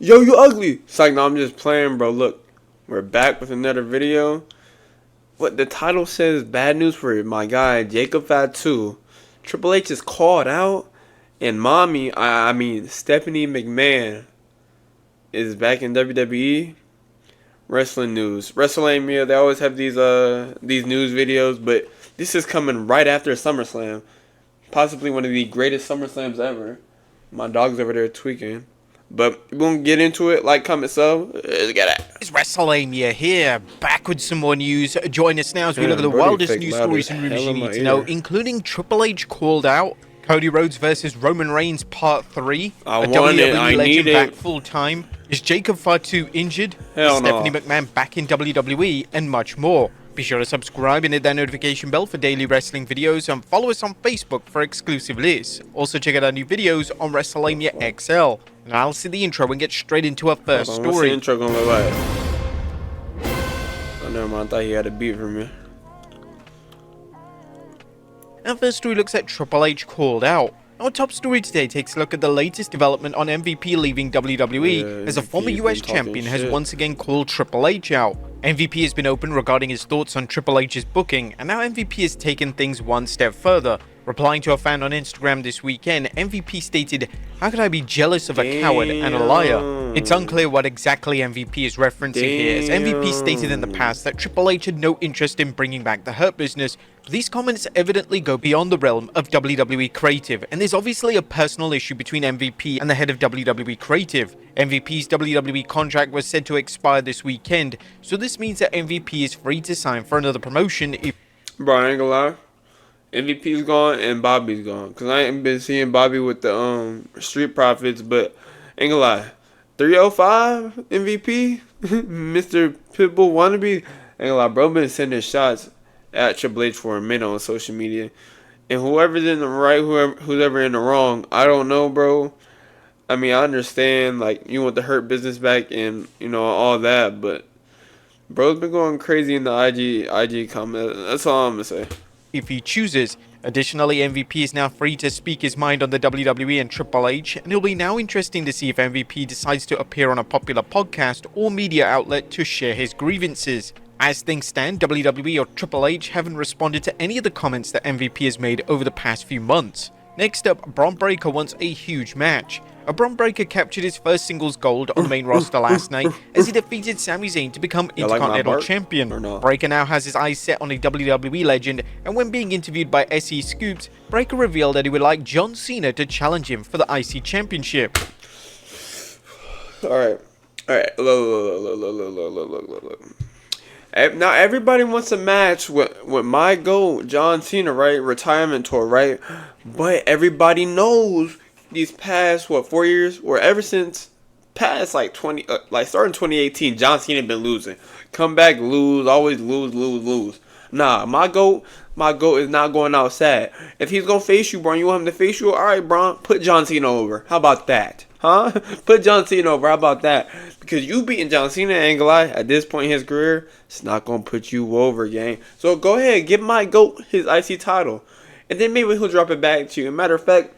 Yo, you ugly. It's like, no, I'm just playing, bro. Look, we're back with another video. What the title says, bad news for my guy, Jacob Fatu. Triple H is called out, and I mean, Stephanie McMahon is back in WWE. Wrestling news. WrestleMania, they always have these news videos, but this is coming right after SummerSlam. Possibly one of the greatest SummerSlams ever. My dog's over there tweaking. But we won't get into it. Like, comment, sub. Let's get it. It's WrestleMania here, back with some more news. Join us now as we look at the wildest news stories and rumors you need to know, including Triple H called out, Cody Rhodes versus Roman Reigns Part 3, I want it. I legend need back it. full time, is Jacob Fatu injured, Hell is no. Stephanie McMahon back in WWE, and much more. Be sure to subscribe and hit that notification bell for daily wrestling videos, and follow us on Facebook for exclusive lists. Also check out our new videos on WrestleMania XL. Now let's see the intro and get straight into our first What's the story. intro gonna look like? Oh, never mind. I thought he had a beat for me. Our first story looks at Triple H called out. Our top story today takes a look at the latest development on MVP leaving WWE, as a former US champion has once again called Triple H out. MVP has been open regarding his thoughts on Triple H's booking, and now MVP has taken things one step further. Replying to a fan on Instagram this weekend, MVP stated, "How could I be jealous of a coward and a liar?" It's unclear what exactly MVP is referencing here, as MVP stated in the past that Triple H had no interest in bringing back the Hurt Business. But these comments evidently go beyond the realm of WWE Creative, and there's obviously a personal issue between MVP and the head of WWE Creative. MVP's WWE contract was said to expire this weekend, so this means that MVP is free to sign for another promotion if... Bro, I ain't gonna lie. MVP's gone and Bobby's gone. Because I ain't been seeing Bobby with the Street Profits, but ain't gonna lie. 305 MVP? Mr. Pitbull wannabe? Ain't gonna lie, bro been sending shots at Triple H for a minute on social media. And whoever's in the right, who's ever in the wrong, I don't know, bro. I mean, I understand, like, you want the Hurt Business back and, you know, all that, but bro's been going crazy in the IG comment. That's all I'm gonna say. if he chooses. Additionally, MVP is now free to speak his mind on the WWE and Triple H, and it'll be now interesting to see if MVP decides to appear on a popular podcast or media outlet to share his grievances. As things stand, WWE or Triple H haven't responded to any of the comments that MVP has made over the past few months. Next up, Bronbreaker wants a huge match. Bronbreaker captured his first singles gold on the main roster last night as he defeated Sami Zayn to become Intercontinental Champion. Breaker now has his eyes set on a WWE legend, and when being interviewed by SE Scoops, Breaker revealed that he would like John Cena to challenge him for the IC Championship. Alright. Look. Now everybody wants a match with my GOAT, John Cena, right? Retirement tour, right? But everybody knows these past 4 years, or ever since past starting 2018, John Cena been losing. Come back, lose, always lose. Nah, my GOAT is not going outside. If he's gonna face you, bro, and you want him to face you, alright, bro, put John Cena over. How about that? Huh? Put John Cena over. How about that? Because you beating John Cena, ain't gonna lie, at this point in his career, it's not gonna put you over, gang. So go ahead, give my GOAT his IC title, and then maybe he'll drop it back to you. Matter of fact,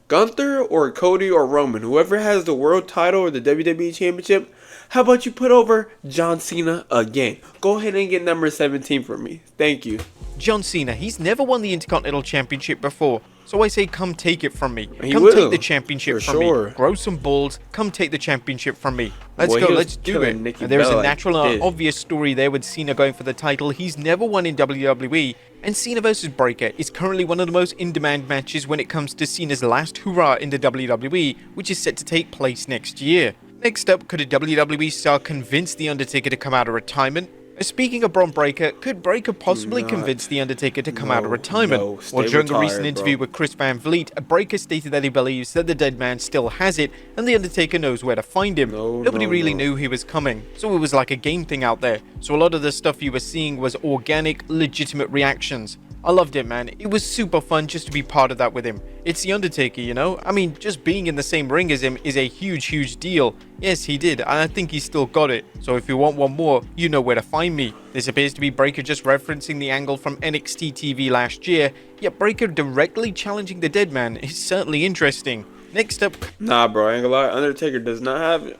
Gunther or Cody or Roman, whoever has the world title or the WWE Championship, how about you put over John Cena again? Go ahead and get number 17 for me. Thank you. John Cena, he's never won the Intercontinental Championship before, so I say come take it from me. He Come will, take the championship for from sure. me. Grow some balls, come take the championship from me. Let's Boy, go, he was let's do it. killing Nikki There's Bella a natural like and this. obvious story there with Cena going for the title. He's never won in WWE, and Cena vs. Breaker is currently one of the most in-demand matches when it comes to Cena's last hurrah in the WWE, which is set to take place next year. Next up, could a WWE star convince The Undertaker to come out of retirement? Speaking of Bronbreaker, could Breaker possibly convince The Undertaker to come out of retirement? stay Well, during a recent retired, interview bro. with Chris Van Vliet, Breaker stated that he believes that the dead man still has it, and The Undertaker knows where to find him. Nobody really knew he was coming, so it was like a game thing out there. So a lot of the stuff you were seeing was organic, legitimate reactions. I loved it, man. It was super fun just to be part of that with him. It's The Undertaker, you know? I mean, just being in the same ring as him is a huge deal. Yes, he did, and I think he still got it. So if you want one more, you know where to find me. This appears to be Breaker just referencing the angle from NXT TV last year, yet Breaker directly challenging the dead man is certainly interesting. Next up, Nah, bro, I ain't gonna lie. Undertaker does not have it.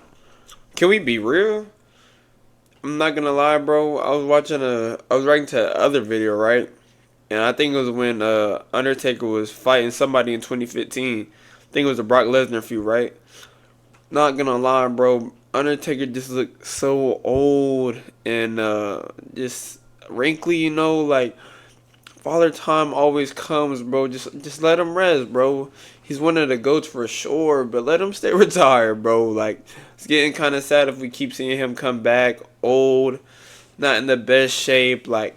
Can we be real? I'm not gonna lie, bro. I was writing to other video, right? And I think it was when Undertaker was fighting somebody in 2015. I think it was the Brock Lesnar feud, right? Not gonna lie, bro. Undertaker just looked so old and just wrinkly, you know. Like, Father Time always comes, bro. Just let him rest, bro. He's one of the GOATs for sure, but let him stay retired, bro. Like, it's getting kind of sad if we keep seeing him come back old, not in the best shape. Like,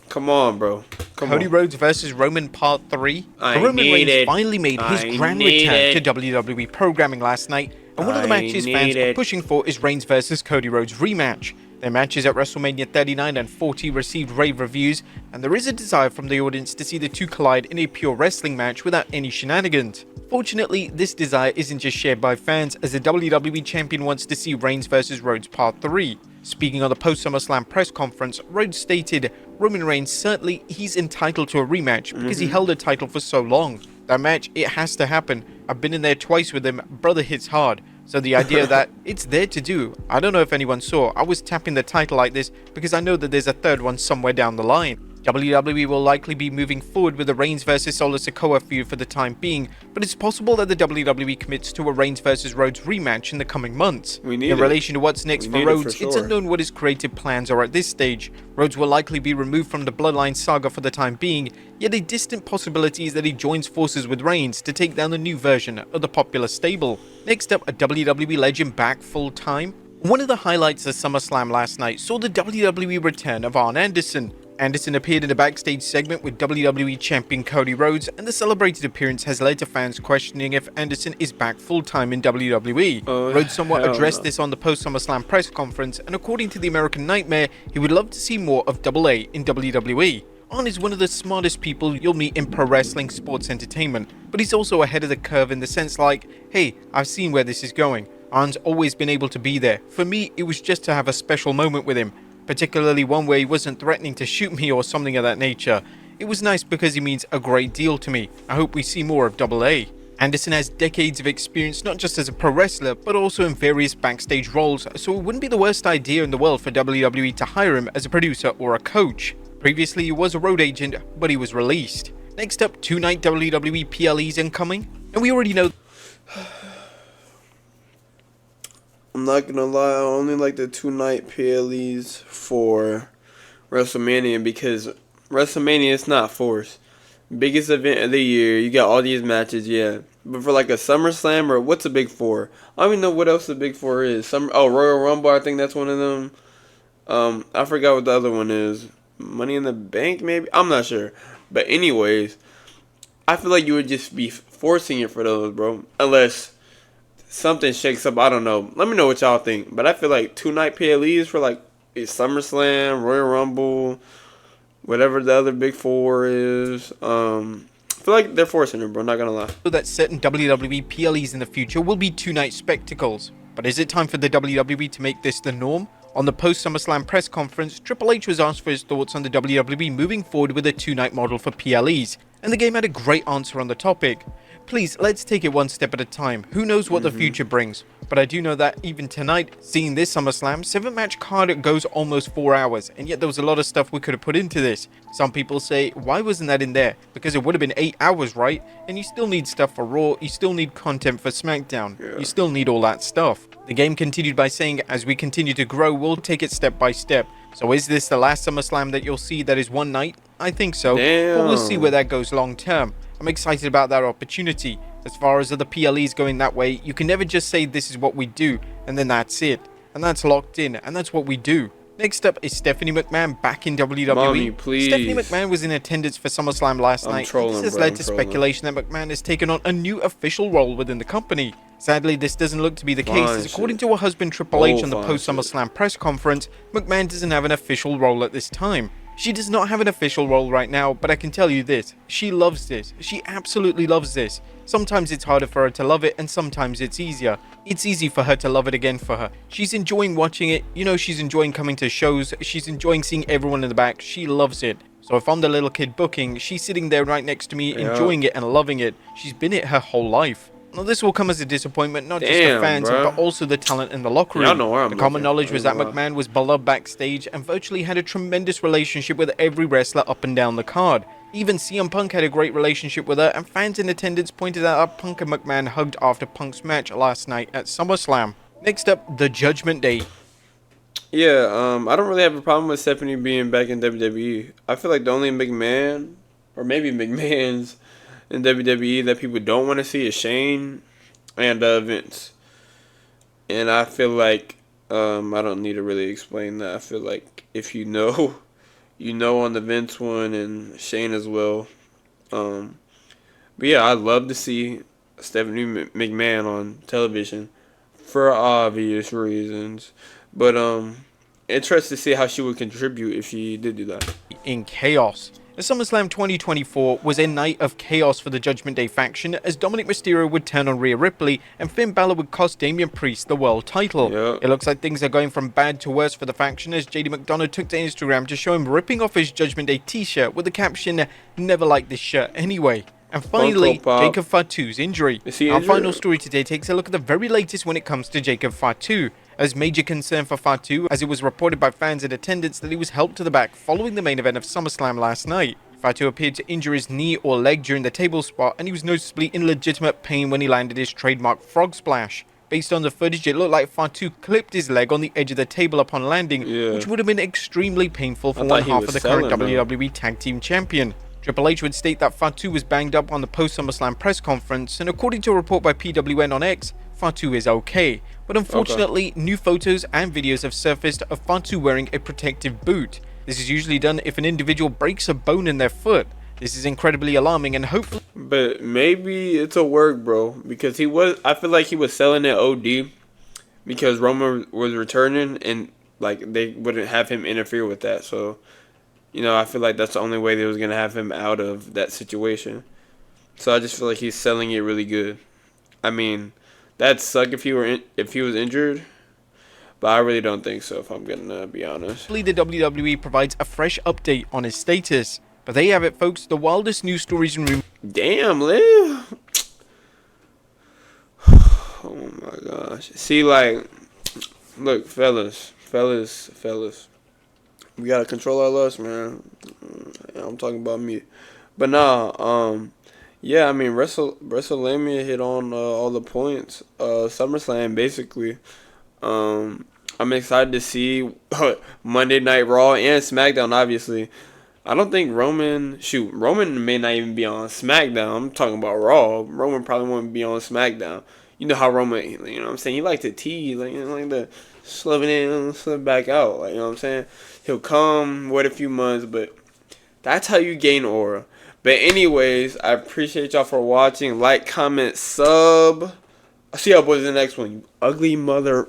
come on, bro. Cody Rhodes versus Roman Part 3. Roman Reigns finally made his grand return to WWE programming last night, and one of the matches fans are pushing for is Reigns versus Cody Rhodes rematch. Their matches at WrestleMania 39 and 40 received rave reviews, and there is a desire from the audience to see the two collide in a pure wrestling match without any shenanigans. Fortunately, this desire isn't just shared by fans, as the WWE Champion wants to see Reigns vs Rhodes Part 3. Speaking on the post-SummerSlam press conference, Rhodes stated, Roman Reigns, certainly he's entitled to a rematch because he held a title for so long. That match, it has to happen. I've been in there twice with him, brother hits hard. So the idea that it's there to do, I don't know if anyone saw, I was tapping the title like this because I know that there's a third one somewhere down the line. WWE will likely be moving forward with the Reigns vs Solo Sikoa feud for the time being, but it's possible that the WWE commits to a Reigns vs Rhodes rematch in the coming months. In relation to what's next for Rhodes, it's unknown what his creative plans are at this stage. Rhodes will likely be removed from the Bloodline saga for the time being, yet a distant possibility is that he joins forces with Reigns to take down the new version of the popular stable. Next up, a WWE legend back full-time. One of the highlights of SummerSlam last night saw the WWE return of Arn Anderson. Anderson appeared in a backstage segment with WWE Champion Cody Rhodes, and the celebrated appearance has led to fans questioning if Anderson is back full-time in WWE. Rhodes somewhat addressed this on the post-SummerSlam press conference, and according to the American Nightmare, he would love to see more of AA in WWE. Arn is one of the smartest people you'll meet in pro wrestling sports entertainment, but he's also ahead of the curve in the sense like, hey, I've seen where this is going. Arn's always been able to be there. For me, it was just to have a special moment with him. Particularly one where he wasn't threatening to shoot me or something of that nature. It was nice because he means a great deal to me. I hope we see more of AA. Anderson has decades of experience not just as a pro wrestler, but also in various backstage roles, so it wouldn't be the worst idea in the world for WWE to hire him as a producer or a coach. Previously he was a road agent, but he was released. Next up, 2 Night WWE PLEs incoming, and we already know. I'm not gonna lie, I only like the 2 night PLEs for WrestleMania because WrestleMania is not forced. Biggest event of the year, you got all these matches, yeah. But for like a SummerSlam or what's a Big Four? I don't even know what else the Big Four is. Royal Rumble, I think that's one of them. I forgot what the other one is. Money in the Bank, maybe? I'm not sure. But anyways, I feel like you would just be forcing it for those, bro. Unless something shakes up, I don't know. Let me know what y'all think. But I feel like 2 night PLEs for like a SummerSlam, Royal Rumble, whatever the other Big Four is. I feel like they're forcing it, bro. Not gonna lie. That certain WWE PLEs in the future will be 2 night spectacles. But is it time for the WWE to make this the norm? On the post-SummerSlam press conference, Triple H was asked for his thoughts on the WWE moving forward with a 2 night model for PLEs, and the game had a great answer on the topic. Please, let's take it one step at a time. Who knows what the future brings? But I do know that even tonight, seeing this SummerSlam, 7-match card goes almost 4 hours, and yet there was a lot of stuff we could have put into this. Some people say, why wasn't that in there? Because it would have been 8 hours, right? And you still need stuff for Raw, you still need content for SmackDown, you still need all that stuff. The game continued by saying, as we continue to grow, we'll take it step by step. So is this the last SummerSlam that you'll see that is 1 night? I think so, but we'll see where that goes long term. I'm excited about that opportunity. As far as other PLEs going that way, you can never just say this is what we do, and then that's it. And that's locked in, and that's what we do. Next up is Stephanie McMahon back in WWE. Mommy, please. Stephanie McMahon was in attendance for SummerSlam last night. This has led to speculation that McMahon has taken on a new official role within the company. Sadly, this doesn't look to be the case, as according to her husband Triple H on the post-SummerSlam press conference, McMahon doesn't have an official role at this time. She does not have an official role right now, but I can tell you this, she loves this. She absolutely loves this. Sometimes it's harder for her to love it, and sometimes it's easier. It's easy for her to love it again for her. She's enjoying watching it, you know, she's enjoying coming to shows, she's enjoying seeing everyone in the back, she loves it. So if I'm the little kid booking, she's sitting there right next to me, enjoying it and loving it. She's been it her whole life. Now, this will come as a disappointment, not just to Damn, fans, bro. but also the talent in the locker room. Y'all know where I'm The common looking. knowledge was that McMahon was beloved backstage and virtually had a tremendous relationship with every wrestler up and down the card. Even CM Punk had a great relationship with her, and fans in attendance pointed out that Punk and McMahon hugged after Punk's match last night at SummerSlam. Next up, the Judgment Day. Yeah, I don't really have a problem with Stephanie being back in WWE. I feel like the only McMahon, or maybe McMahons in WWE that people don't want to see is Shane and Vince. And I feel like I don't need to really explain that. I feel like if you know, you know on the Vince one and Shane as well. But yeah, I'd love to see Stephanie McMahon on television for obvious reasons. But interested to see how she would contribute if she did do that. In chaos. SummerSlam 2024 was a night of chaos for the Judgment Day faction, as Dominic Mysterio would turn on Rhea Ripley and Finn Balor would cost Damian Priest the world title. Yep. It looks like things are going from bad to worse for the faction, as JD McDonough took to Instagram to show him ripping off his Judgment Day t-shirt with the caption, "Never liked this shirt anyway." And finally, Jacob Fatu's injury. Our final story today takes a look at the very latest when it comes to Jacob Fatu. As major concern for Fatu, as it was reported by fans in attendance that he was helped to the back following the main event of SummerSlam last night. Fatu appeared to injure his knee or leg during the table spot, and he was noticeably in legitimate pain when he landed his trademark frog splash. Based on the footage, it looked like Fatu clipped his leg on the edge of the table upon landing, which would have been extremely painful for one half of the current WWE Tag Team Champion. Triple H would state that Fatu was banged up on the post-SummerSlam press conference, and according to a report by PWN on X, Fatu is okay. But unfortunately, new photos and videos have surfaced of Fatu wearing a protective boot. This is usually done if an individual breaks a bone in their foot. This is incredibly alarming and hopefully... But maybe it's a work, bro, because I feel like he was selling it OD because Roman was returning and like they wouldn't have him interfere with that. So, you know, I feel like that's the only way they was going to have him out of that situation. So I just feel like he's selling it really good. I mean, that'd suck if he was injured, but I really don't think so, if I'm gonna be honest. The WWE provides a fresh update on his status. But there you have it, folks, the wildest news stories and rumors. Damn, Liv. Oh my gosh. See, like, look, fellas. We gotta control our lust, man. I'm talking about me. But nah, yeah, I mean, WrestleMania hit on all the points. SummerSlam, basically. I'm excited to see Monday Night Raw and SmackDown, obviously. I don't think Roman may not even be on SmackDown. I'm talking about Raw. Roman probably won't be on SmackDown. You know how Roman, you know what I'm saying? He likes to tease, like, you know, like to slip it in, slip back out. Like, you know what I'm saying? He'll come, wait a few months, but that's how you gain aura. But anyways, I appreciate y'all for watching. Like, comment, sub. I'll see y'all boys in the next one. You ugly mother...